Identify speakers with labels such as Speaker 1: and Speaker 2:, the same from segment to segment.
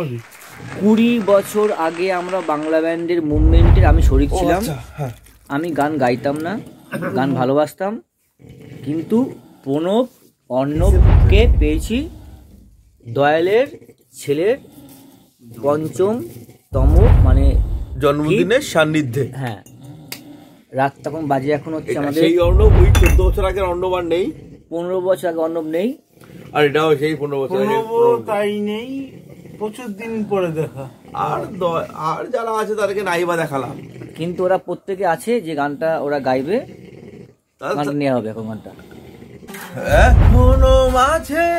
Speaker 1: 20 বছর আগে আমরা বাংলা ব্যান্ডের মুভমেন্টের আমি শরিক ছিলাম। আমি গান গাইতাম না, গান ভালোবাসতাম, কিন্তু প্রণব অর্ণবকে পেয়েছি দয়ালের ছেলের পঞ্চমতম মানে
Speaker 2: জন্মদিনের সান্নিধ্যে।
Speaker 1: হ্যাঁ, রাত তখন বাজে এখন হচ্ছে আমাদের
Speaker 2: সেই অর্ণব ওই 14 বছর আগের অর্ণব আর নেই,
Speaker 1: 15 বছর আগে অর্ণব নেই,
Speaker 2: আর এটাও সেই 15 বছর আগে
Speaker 3: তাই নেই। প্রচুর দিন পরে দেখা,
Speaker 2: আর যারা আছে তাদেরকে নাইবা দেখালাম,
Speaker 1: কিন্তু ওরা প্রত্যেকে আছে যে গানটা ওরা গাইবে, গানটা নেওয়া হবে এখন। গানটা
Speaker 2: এখনো মাঝে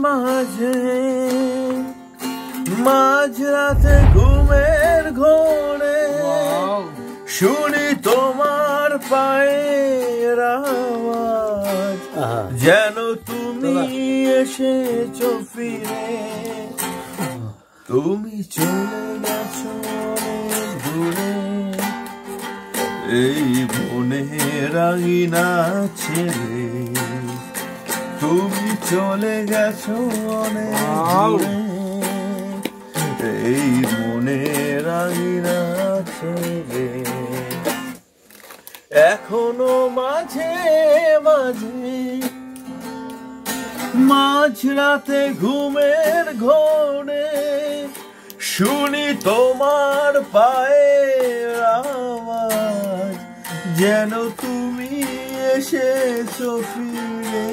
Speaker 2: মাঝে মাঝরাতে ঘুমের ঘোরে শুনি তোমার পায়ের আওয়াজ, যেন তুমি এসেছো ফিরে, তুমি চলে গেছো অনেক দূরে, এই বনে রাঙিনা ছেড়ে তুমি চলে গেছো অনেক দূরে, এই মনে রাঙিনা ছেড়ে। এখনো মাঝে মাঝে মাঝরাতে ঘুমের ঘোরে শুনি তোমার পায়ের আওয়াজ, যেন তুমি এসেছো ফিরে,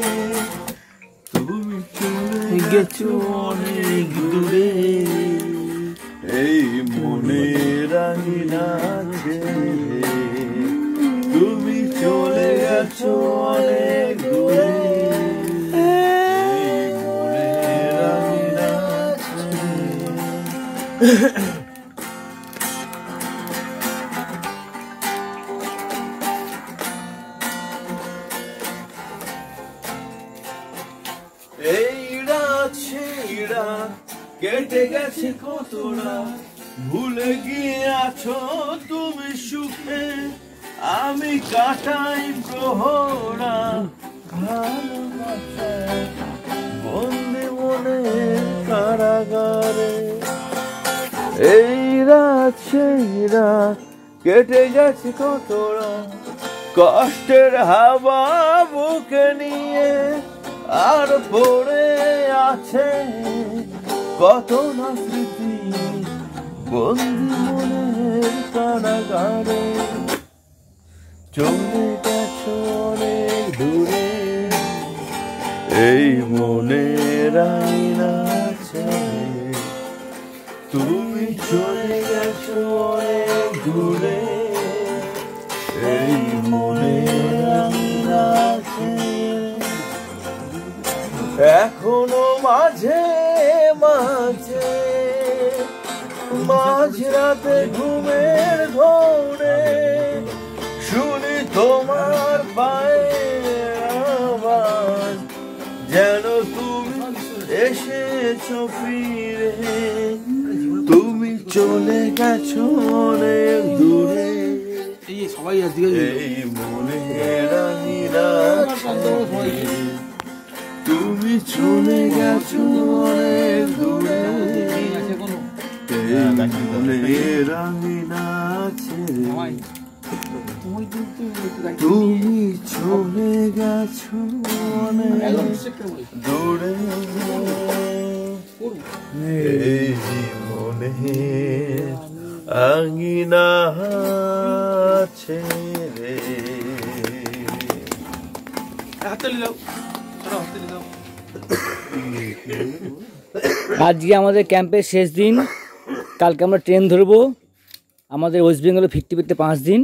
Speaker 2: তুমি চলে গেছো অনেক দূরে, এই মনে রাঙিনা ছেড়ে তুমি চলে গেছো অনেক দূরে, এই মনে রাঙিনা ছেড়ে। এই রাত সেই রাত কেটে গেছে কতটা, ভুলে গিয়েছো তুমি সুখে, আমি কাটাই প্রহরা ভালোবাসায় বন্দি মনের কারাগারে। এই রাত সেই রাত কেটে গেছে কতটা, কষ্টের হাওয়া বুকে নিয়ে, আর পড়ে আছে কত না স্মৃতি বন্দি মনের কারাগারে, চলে গেছো অনেক দূরে, এই মনে রাঙিনা ছেড়ে তুমি চলে গেছো অনেক দূরে, এই মনে রাঙিনা ছেড়ে। এখনো মাঝে মাঝে মাঝরাতে ঘুমের ঘোরে শুনি তোমার পায়ের আওয়াজ, যেন তুমি এসেছো ফিরে, তুমি চলে গেছো অনেক দূরে, এই মনে রাঙিনা ছেড়ে তুমি চলে গেছো অনেক দূরে, এই মনে রাঙিনা ছেড়ে তুমি চলে গেছো অনেক দূরে, এই মনে রাঙিনা ছেড়ে।
Speaker 1: আজকে আমাদের ক্যাম্পের শেষ দিন, কালকে আমরা ট্রেন ধরবো। আমাদের ওয়েস্ট বেঙ্গলে ফিরতে 5 দিন।